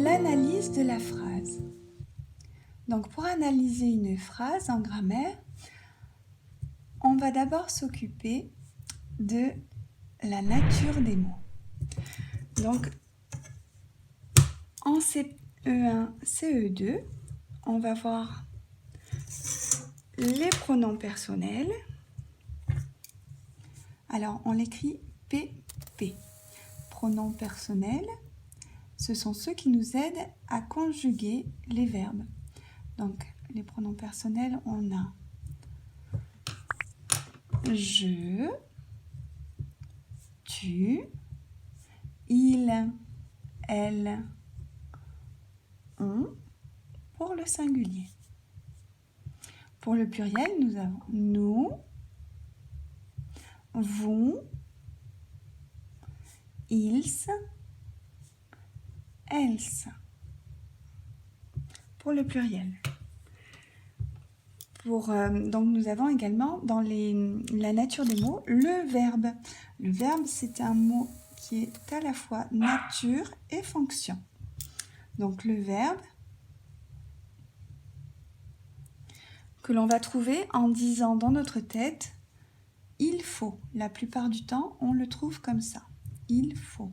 l'analyse de la phrase. Donc pour analyser une phrase en grammaire, on va d'abord s'occuper de la nature des mots. Donc en CE1, CE2, on va voir les pronoms personnels. Alors on l'écrit PP. Pronoms personnels, ce sont ceux qui nous aident à conjuguer les verbes. Donc les pronoms personnels, on a je, tu, il, elle, on, pour le singulier. Pour le pluriel, nous avons nous, vous, ils, elles. Pour le pluriel. Donc nous avons également dans la nature des mots le verbe. Le verbe, c'est un mot qui est à la fois nature et fonction. Donc le verbe que l'on va trouver en disant dans notre tête « il faut ». La plupart du temps, on le trouve comme ça. Il faut.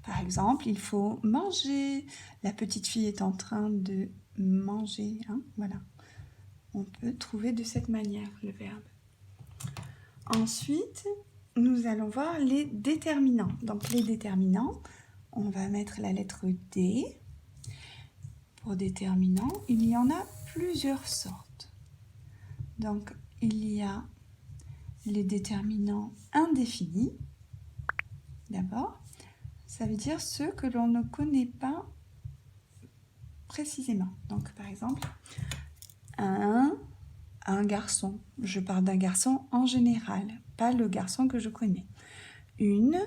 Par exemple, il faut manger. La petite fille est en train de manger. Voilà. On peut trouver de cette manière le verbe. Ensuite, nous allons voir les déterminants. Donc les déterminants, on va mettre la lettre D. Pour déterminants, il y en a plusieurs sortes. Donc il y a les déterminants indéfinis. D'abord, ça veut dire ceux que l'on ne connaît pas précisément. Donc par exemple, un garçon. Je parle d'un garçon en général, pas le garçon que je connais. Une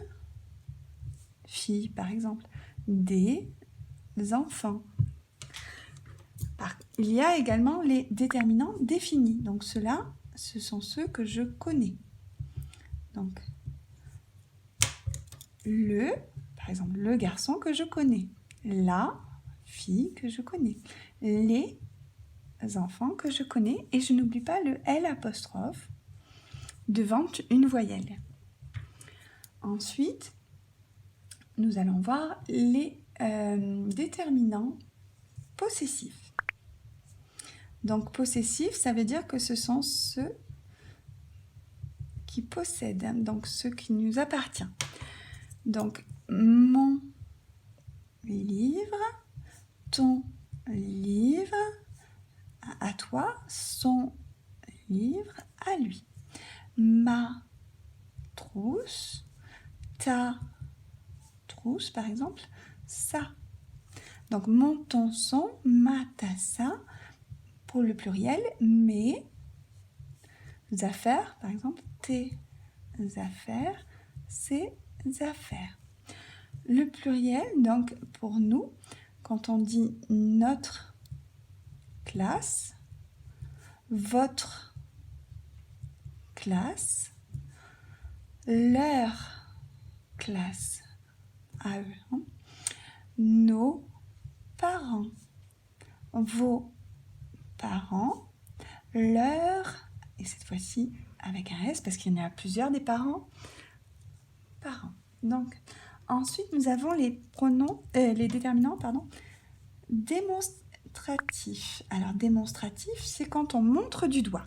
fille, par exemple. Des enfants. Il y a également les déterminants définis. Donc ceux-là, ce sont ceux que je connais. Donc par exemple, le garçon que je connais. La fille que je connais. Les enfants que je connais. Et je n'oublie pas le L apostrophe devant une voyelle. Ensuite, nous allons voir les déterminants possessifs. Donc possessifs, ça veut dire que ce sont ceux qui possèdent, donc ceux qui nous appartiennent. Donc mon livre, ton livre, à toi, son livre, à lui. Ma trousse, ta trousse par exemple, ça. Donc mon, ton, son, ma, ta, ça, pour le pluriel, mes affaires, par exemple, tes affaires, ses affaires. Le pluriel, donc pour nous, quand on dit notre classe, votre classe, leur classe, à eux, nos parents, vos parents, leur, et cette fois-ci avec un S parce qu'il y en a plusieurs des parents. Donc ensuite nous avons les pronoms, les déterminants, démonstratifs. Alors démonstratif, c'est quand on montre du doigt.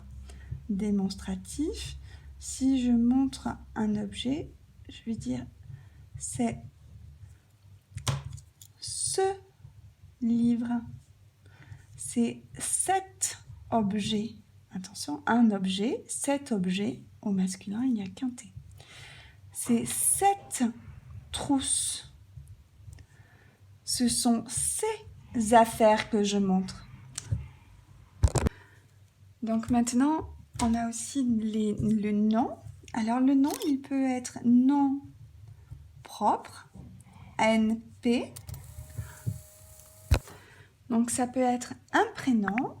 Démonstratif, si je montre un objet, je vais dire c'est ce livre. C'est cet objet. Attention, un objet, cet objet, au masculin, il n'y a qu'un T. C'est cette trousse. Ce sont ces affaires que je montre. Donc maintenant, on a aussi le nom. Alors le nom, il peut être nom propre, NP. Donc ça peut être un prénom,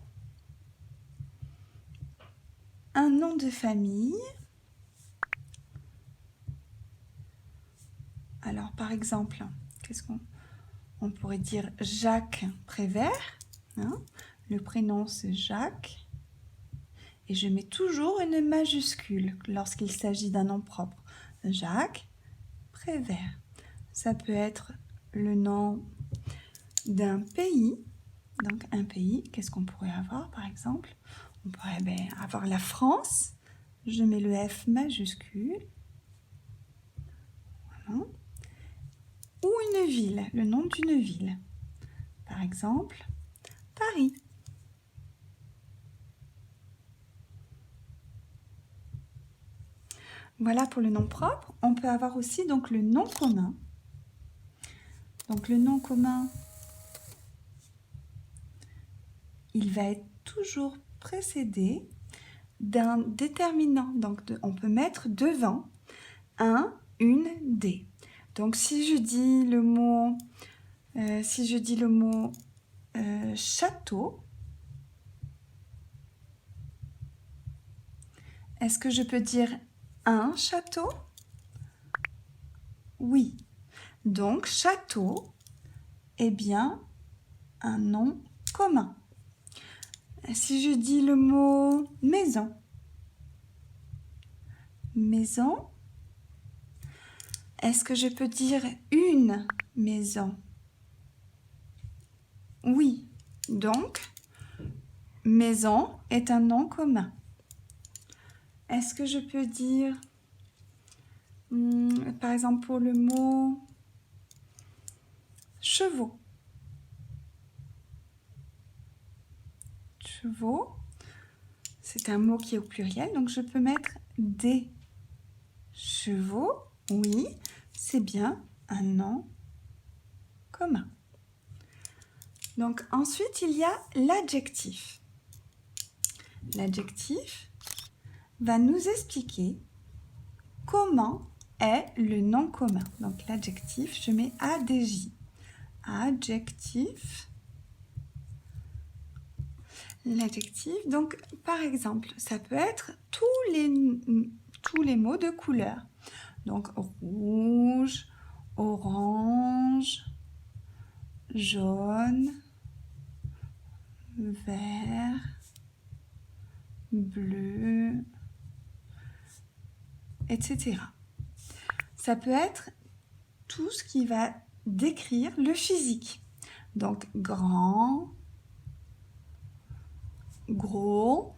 un nom de famille. Alors par exemple, On pourrait dire Jacques Prévert. Hein? Le prénom, c'est Jacques. Et je mets toujours une majuscule lorsqu'il s'agit d'un nom propre. Jacques Prévert. Ça peut être le nom d'un pays. Donc, un pays, qu'est-ce qu'on pourrait avoir, par exemple? On pourrait avoir la France. Je mets le F majuscule. Voilà. Ou une ville, le nom d'une ville. Par exemple, Paris. Voilà pour le nom propre. On peut avoir aussi donc le nom commun. Donc le nom commun, il va être toujours précédé d'un déterminant. Donc on peut mettre devant un, une, des. Donc si je dis le mot, château, est-ce que je peux dire un château? Oui. Donc château est bien un nom commun. Si je dis le mot maison, maison, est-ce que je peux dire une maison? Oui. Donc, maison est un nom commun. Est-ce que je peux dire, par exemple, pour le mot chevaux? Chevaux, c'est un mot qui est au pluriel, donc je peux mettre des chevaux. Oui, c'est bien un nom commun. Donc ensuite, il y a l'adjectif. L'adjectif va nous expliquer comment est le nom commun. Donc l'adjectif, je mets ADJ. Adjectif. L'adjectif, donc par exemple, ça peut être tous les mots de couleur. Donc rouge, orange, jaune, vert, bleu, etc. Ça peut être tout ce qui va décrire le physique. Donc grand, gros,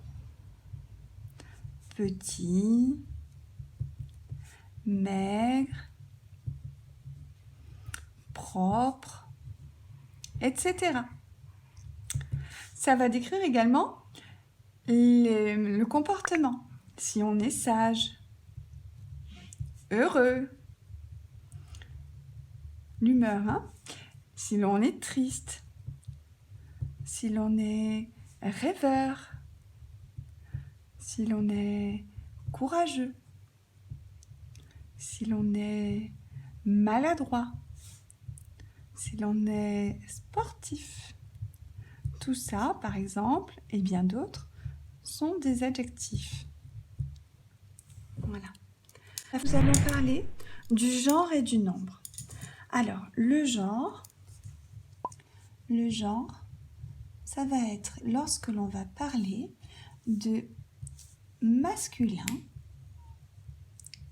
petit, maigre, propre, etc. Ça va décrire également le comportement. Si on est sage, heureux, l'humeur, hein? Si l'on est triste, si l'on est rêveur, si l'on est courageux, si l'on est maladroit, si l'on est sportif. Tout ça, par exemple, et bien d'autres, sont des adjectifs. Voilà. Nous allons parler du genre et du nombre. Alors, le genre, ça va être lorsque l'on va parler de masculin,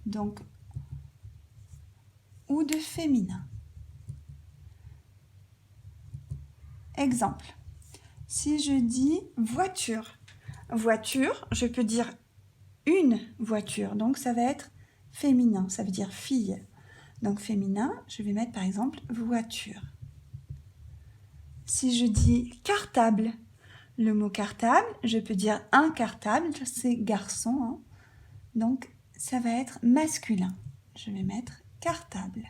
donc, ou de féminin. Exemple, si je dis voiture, je peux dire une voiture, donc ça va être féminin, ça veut dire fille. Donc féminin, je vais mettre par exemple voiture. Si je dis cartable, le mot cartable, je peux dire un cartable, c'est garçon, hein. Donc ça va être masculin. Je vais mettre cartable.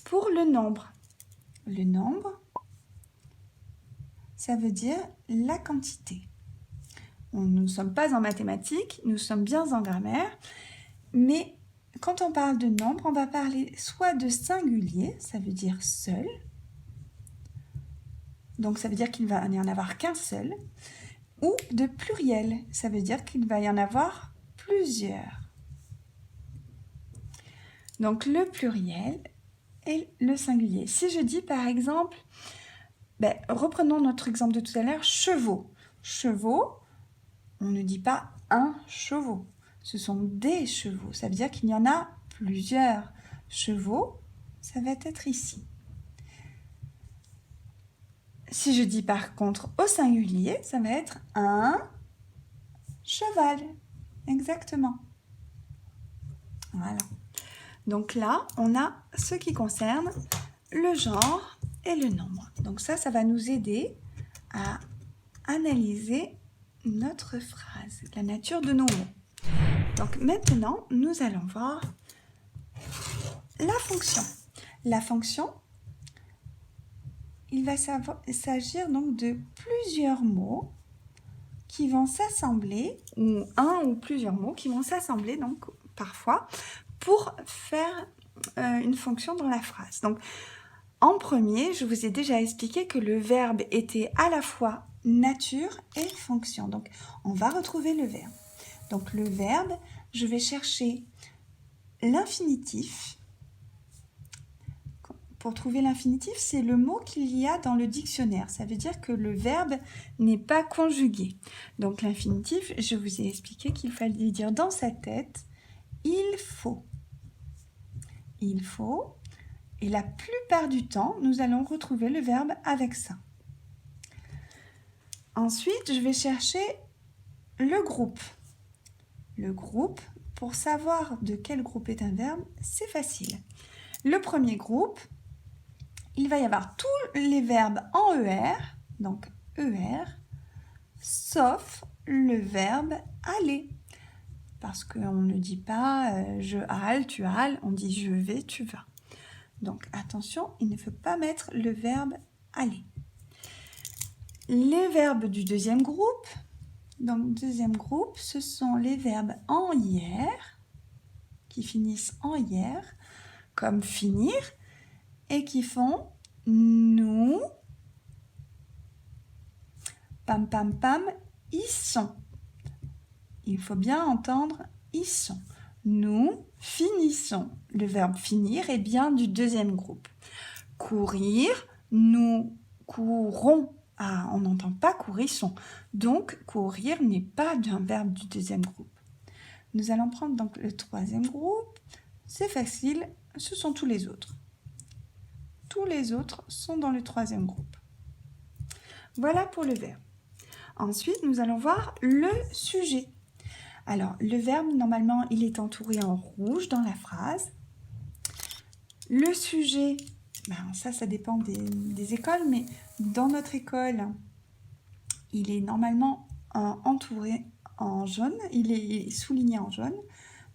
Pour le nombre, ça veut dire la quantité. Nous ne sommes pas en mathématiques, nous sommes bien en grammaire, mais quand on parle de nombre, on va parler soit de singulier, ça veut dire seul, donc ça veut dire qu'il ne va y en avoir qu'un seul, ou de pluriel, ça veut dire qu'il va y en avoir plusieurs. Donc le pluriel, et le singulier. Si je dis par exemple, reprenons notre exemple de tout à l'heure, chevaux. Chevaux, on ne dit pas un chevaux, ce sont des chevaux. Ça veut dire qu'il y en a plusieurs chevaux, ça va être ici. Si je dis par contre au singulier, ça va être un cheval. Exactement. Voilà. Donc là, on a ce qui concerne le genre et le nombre. Donc ça va nous aider à analyser notre phrase, la nature de nos mots. Donc maintenant, nous allons voir la fonction. La fonction, il va s'agir donc de plusieurs mots qui vont s'assembler, ou un ou plusieurs mots qui vont s'assembler donc parfois pour faire une fonction dans la phrase. Donc en premier, je vous ai déjà expliqué que le verbe était à la fois nature et fonction. Donc on va retrouver le verbe. Donc le verbe, je vais chercher l'infinitif. Pour trouver l'infinitif, c'est le mot qu'il y a dans le dictionnaire. Ça veut dire que le verbe n'est pas conjugué. Donc l'infinitif, je vous ai expliqué qu'il fallait dire dans sa tête « il faut ». Il faut. Et la plupart du temps, nous allons retrouver le verbe avec ça. Ensuite, je vais chercher le groupe. Le groupe, pour savoir de quel groupe est un verbe, c'est facile. Le premier groupe, il va y avoir tous les verbes en ER, donc ER, sauf le verbe aller. Parce qu'on ne dit pas je halle, tu halles, on dit je vais, tu vas. Donc attention, il ne faut pas mettre le verbe aller. Les verbes du deuxième groupe, ce sont les verbes en IR, qui finissent en IR, comme finir, et qui font nous, pam pam pam, ils sont. Il faut bien entendre ils sont. Nous finissons. Le verbe finir est bien du deuxième groupe. Courir, nous courons. Ah, on n'entend pas courisson. Donc, courir n'est pas un verbe du deuxième groupe. Nous allons prendre donc le troisième groupe. C'est facile, ce sont tous les autres. Tous les autres sont dans le troisième groupe. Voilà pour le verbe. Ensuite, nous allons voir le sujet. Alors, le verbe, normalement, il est entouré en rouge dans la phrase. Le sujet, ça dépend des écoles, mais dans notre école, il est normalement entouré en jaune, il est souligné en jaune.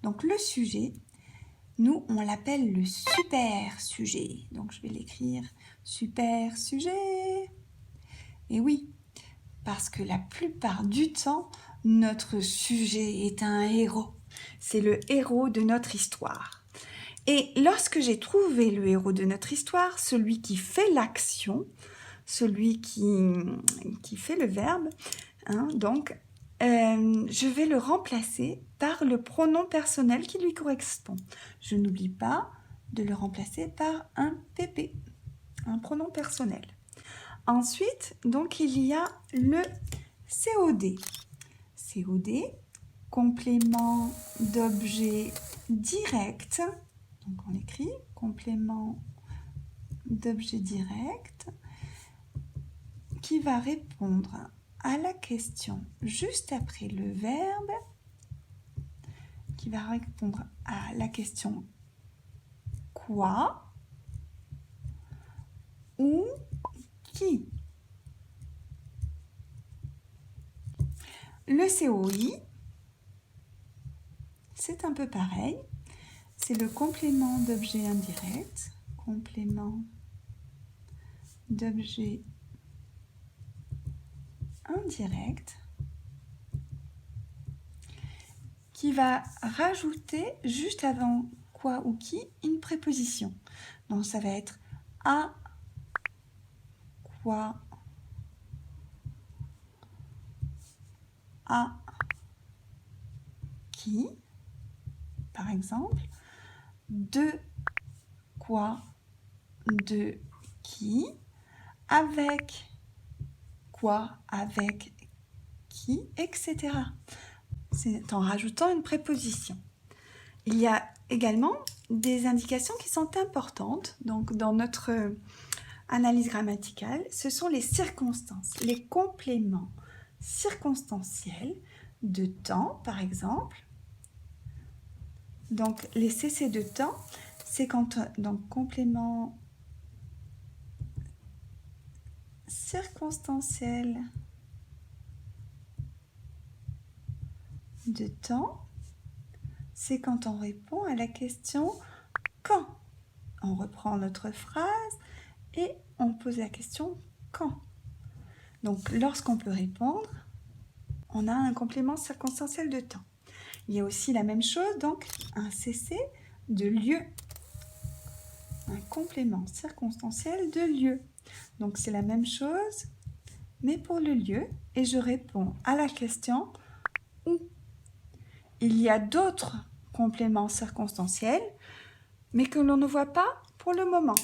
Donc, le sujet, nous, on l'appelle le super sujet. Donc, je vais l'écrire super sujet. Et oui, parce que la plupart du temps, notre sujet est un héros. C'est le héros de notre histoire. Et lorsque j'ai trouvé le héros de notre histoire, celui qui fait l'action, celui qui fait le verbe, je vais le remplacer par le pronom personnel qui lui correspond. Je n'oublie pas de le remplacer par un PP, un pronom personnel. Ensuite, donc, il y a le COD. COD, complément d'objet direct. Donc, on écrit complément d'objet direct qui va répondre à la question juste après le verbe, qui va répondre à la question quoi ou qui. Le COI, c'est un peu pareil. C'est le complément d'objet indirect. Complément d'objet indirect qui va rajouter juste avant quoi ou qui une préposition. Donc ça va être à quoi, à qui, par exemple, de quoi de qui, avec quoi, avec qui, etc. C'est en rajoutant une préposition. Il y a également des indications qui sont importantes. Donc, dans notre analyse grammaticale, ce sont les circonstances, les compléments circonstanciels de temps, par exemple. Donc, les CC de temps, c'est quand, donc, complément circonstanciel de temps, c'est quand on répond à la question « quand ». On reprend notre phrase et on pose la question « quand ». Donc, lorsqu'on peut répondre, on a un complément circonstanciel de temps. Il y a aussi la même chose, donc un CC de lieu. Un complément circonstanciel de lieu. Donc, c'est la même chose, mais pour le lieu. Et je réponds à la question « où ». Il y a d'autres compléments circonstanciels, mais que l'on ne voit pas pour le moment.